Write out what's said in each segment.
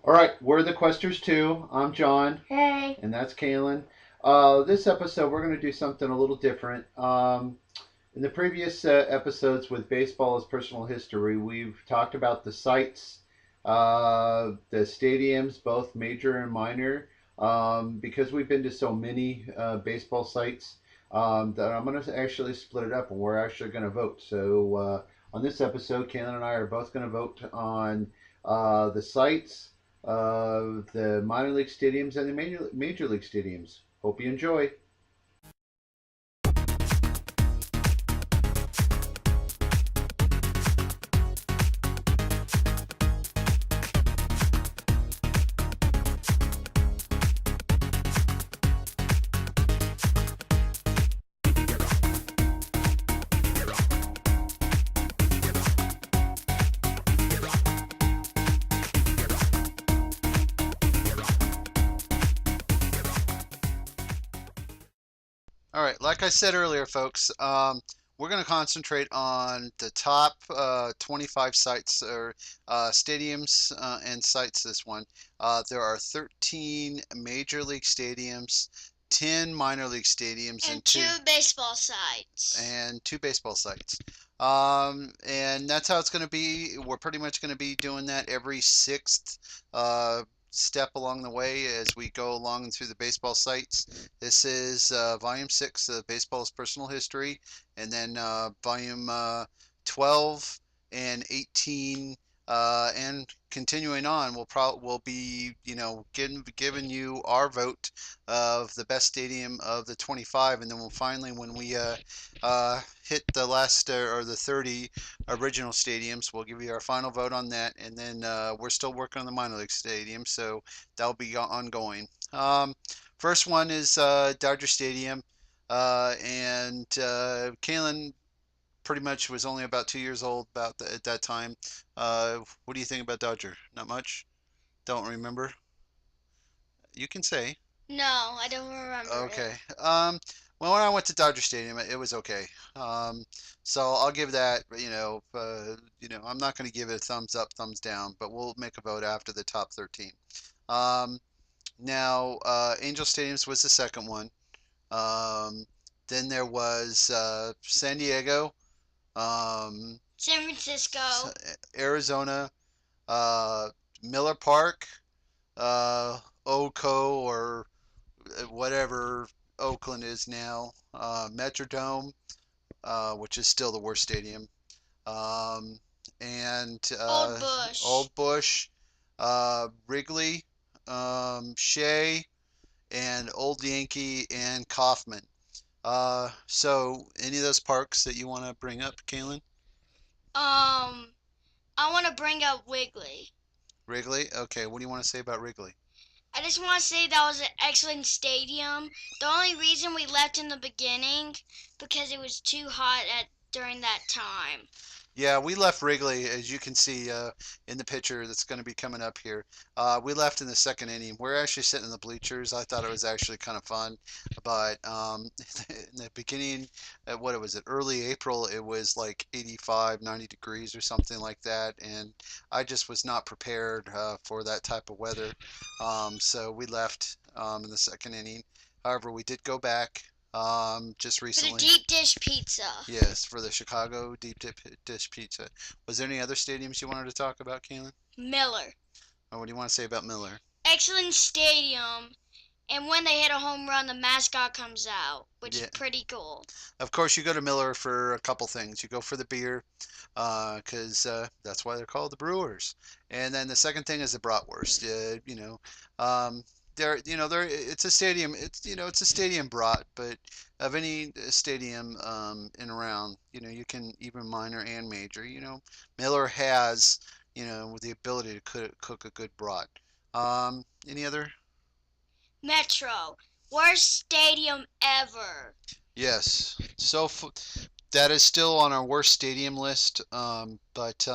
All right, we're the Questers 2. I'm John, Hey. and that's Kaelen. This episode, we're going to do something a little different. In the previous episodes with baseball as personal history, we've talked about the sites, the stadiums, both major and minor. Because we've been to so many baseball sites, that I'm going to actually split it up, and we're actually going to vote. So on this episode, Kaylin and I are both going to vote on the sites, the minor league stadiums, and the major league stadiums. Hope you enjoy. All right, like I said earlier, folks, we're going to concentrate on the top 25 sites or stadiums and sites this one. There are 13 major league stadiums, 10 minor league stadiums, And two baseball sites. and two baseball sites. And that's how it's going to be. We're pretty much going to be doing that every sixth step along the way as we go along through the baseball sites. This is volume 6 of Baseball's Personal History, and then volume 12 and 18 and continuing on, we'll be giving you our vote of the best stadium of the 25, and then we'll finally, when we hit the last or the 30 original stadiums, we'll give you our final vote on that, and then we're still working on the minor league stadium, so that'll be ongoing. First one is Dodger Stadium, and Kalen pretty much was only about 2 years old at that time. What do you think about Dodger? Not much? Don't remember? You can say. No, I don't remember it. Okay. Well, when I went to Dodger Stadium, it was okay. Um, so I'll give that, I'm not going to give it a thumbs up, thumbs down, but we'll make a vote after the top 13. Um, Now, Angel Stadiums was the second one. Um, then there was San Diego, um, San Francisco. Arizona, uh, Miller Park, Oco, or whatever Oakland is now, Metrodome, which is still the worst stadium, um, and Old Bush. Old Bush, Wrigley, Shea, and Old Yankee and Kauffman. So any of those parks that you want to bring up, Kaylin? Um, I want to bring up Wiggly. Wrigley? Okay, what do you want to say about Wrigley? I just want to say that was an excellent stadium. The only reason we left in the beginning because it was too hot at during that time. Yeah, we left Wrigley, as you can see in the picture that's going to be coming up here. We left in the second inning. We're actually sitting in the bleachers. I thought it was actually kind of fun, but in the beginning, what was it, early April, it was like 85, 90 degrees or something like that, and I just was not prepared for that type of weather. So we left in the second inning. However, we did go back just For the recently. deep dish pizza. Yes, for the Chicago dish pizza. Was there any other stadiums you wanted to talk about, Kaylin? Miller. Or what do you want to say about Miller? Excellent stadium. And when they hit a home run, the mascot comes out, which Yeah, is pretty cool. of course you go to Miller for a couple things. You go for the beer, because that's why they're called the Brewers. And then the second thing is the bratwurst. Um, it's a stadium. It's a stadium brat, but of any stadium in around, you can even minor and major. Miller has, the ability to cook a good brat. Any other? Metro. Worst stadium ever. Yes. That is still on our worst stadium list, but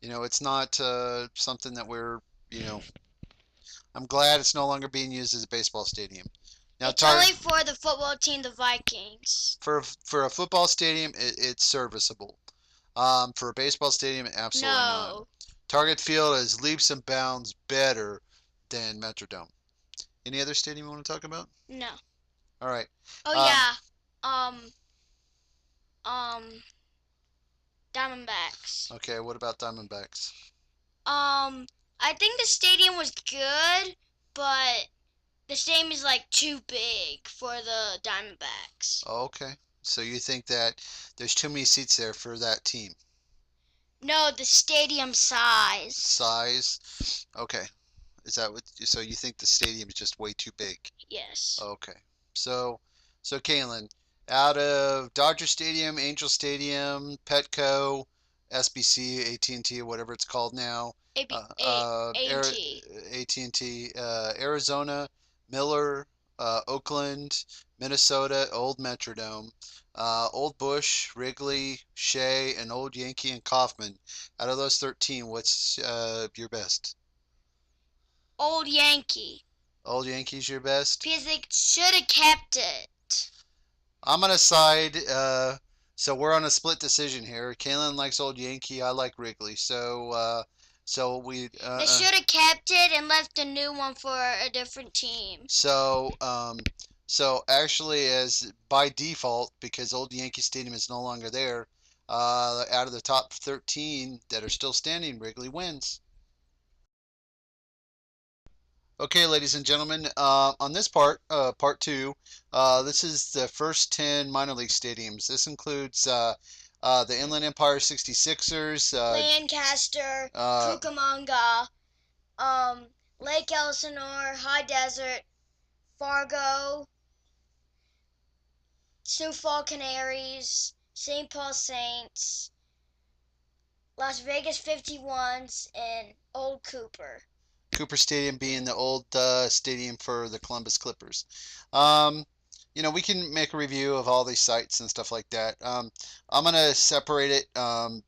it's not something that you know, I'm glad it's no longer being used as a baseball stadium. Now, It's only for the football team, the Vikings. for a football stadium, it's serviceable. For a baseball stadium, absolutely not. No. Target Field is leaps and bounds better than Metrodome. Any other stadium you want to talk about? No. All right. Oh Um, yeah. Um. Um. Diamondbacks. okay, what about Diamondbacks? I think the stadium was good, but the stadium is like too big for the Diamondbacks. Oh, okay. So you think that there's too many seats there for that team? No, the stadium size. Size? Okay. Is that what? So you think the stadium is just way too big? Yes. Okay. So, so Kaylin, out of Dodger Stadium, Angel Stadium, Petco, SBC, AT&T, whatever it's called now, A B A A and T. AT&T, Arizona, Miller, Oakland, Minnesota, Old Metrodome, Old Bush, Wrigley, Shea, and Old Yankee and Kauffman. Out of those 13, what's your best? Old Yankee. Old Yankee's your best? Because they should have kept it. I'm gonna side. So we're on a split decision here. Kaylin likes Old Yankee. I like Wrigley. So we. They should have kept it and left a new one for a different team. So so actually, as by default, because Old Yankee Stadium is no longer there, out of the top 13 that are still standing, Wrigley wins. Okay, ladies and gentlemen, on this part two, this is the first 10 minor league stadiums. This includes the Inland Empire 66ers, Lancaster, uh, Cucamonga, Lake Elsinore, High Desert, Fargo, Sioux Falls Canaries, St. Paul Saints, Las Vegas 51s, and Old Cooper. Cooper Stadium being the old stadium for the Columbus Clippers. Um, we can make a review of all these sites and stuff like that. I'm going to separate it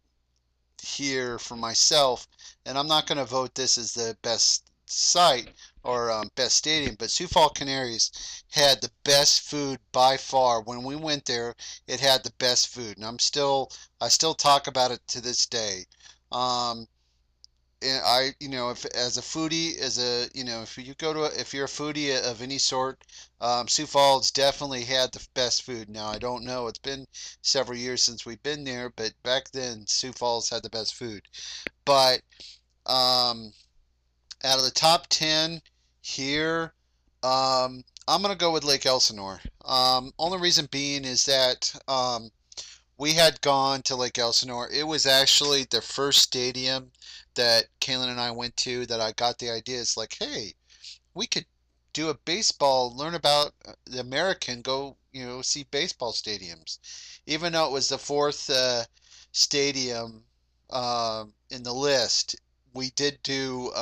here for myself, and I'm not going to vote this as the best site or best stadium, but Sioux Falls Canaries had the best food by far. When we went there, it had the best food, and I still talk about it to this day. Um, and if as a foodie, if you're a foodie of any sort, Sioux Falls definitely had the best food. Now I don't know; it's been several years since we've been there, but back then Sioux Falls had the best food. But um, out of the top 10 here, I'm gonna go with Lake Elsinore. Only reason being is that we had gone to Lake Elsinore. It was actually the first stadium that Kaylin and I went to that I got the idea. It's like, hey, we could do a baseball, learn about the American, go, see baseball stadiums. Even though it was the fourth stadium in the list, we did do,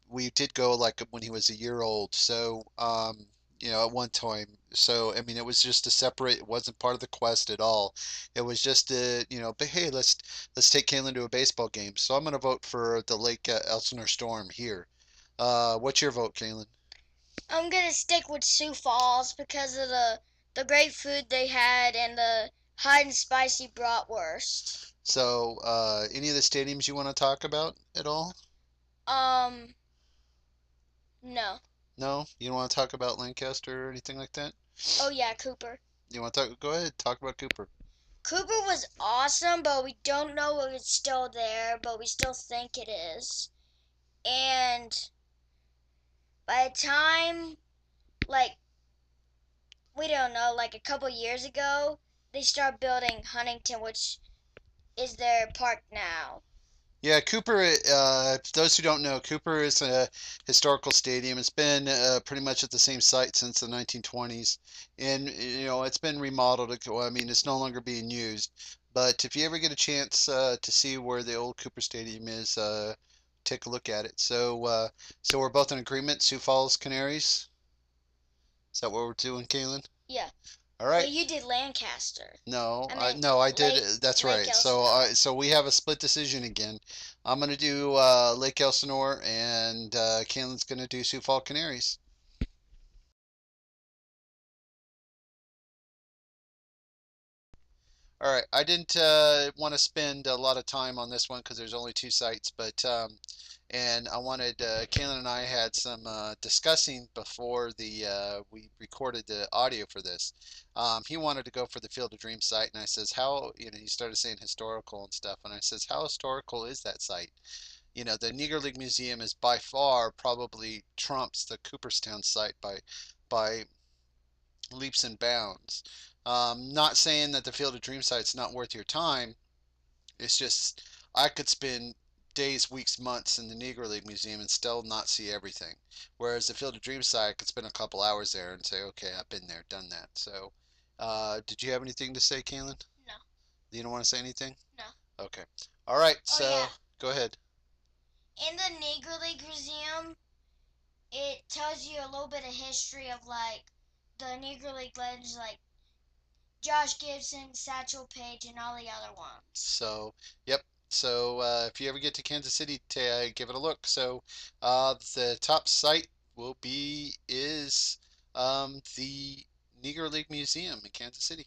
we did go like when he was a year old. So, at one time. So, I mean, it was just a separate, it wasn't part of the quest at all. It was just but hey, let's take Kaylin to a baseball game. So I'm going to vote for the Lake Elsinore Storm here. What's your vote, Kaylin? I'm gonna stick with Sioux Falls because of the great food they had and the hot and spicy bratwurst. So, any of the stadiums you want to talk about at all? Um, no. No? You don't want to talk about Lancaster or anything like that? Oh yeah, Cooper. You want to talk? Go ahead, talk about Cooper. Cooper was awesome, but we don't know if it's still there, but we still think it is. And by the time, like, we don't know, like a couple years ago, they start building Huntington, which is their park now. Yeah, Cooper, those who don't know, Cooper is a historical stadium. It's been pretty much at the same site since the 1920s. And, it's been remodeled. Well, I mean, it's no longer being used. But if you ever get a chance to see where the old Cooper Stadium is, take a look at it. So we're both in agreement, Sioux Falls Canaries? Is that what we're doing, Kaylin? Yeah. All right. But you did Lancaster. No, I meant no, I did. Lake That's Lake right. So Elsinore. so we have a split decision again. I'm gonna do Lake Elsinore, and Kaylin's gonna do Sioux Falls Canaries. All right, I didn't want to spend a lot of time on this one because there's only two sites, but and I wanted Kaylin and I had some discussing before the we recorded the audio for this. He wanted to go for the Field of Dreams site, and I says, how, he started saying historical and stuff, and I says, how historical is that site? The Negro League Museum is by far probably trumps the Cooperstown site by leaps and bounds. Not saying that the Field of Dreams site's not worth your time. It's just I could spend days, weeks, months in the Negro League Museum and still not see everything. Whereas the Field of Dreams site, I could spend a couple hours there and say, okay, I've been there, done that. So, did you have anything to say, Kaylin? No. You don't want to say anything? No. Okay. All right. Oh So, yeah. go ahead. In the Negro League Museum, it tells you a little bit of history of like the Negro League legends like Josh Gibson, Satchel Paige, and all the other ones. So, yep. So, if you ever get to Kansas City, give it a look. So, the top site will be is the Negro League Museum in Kansas City.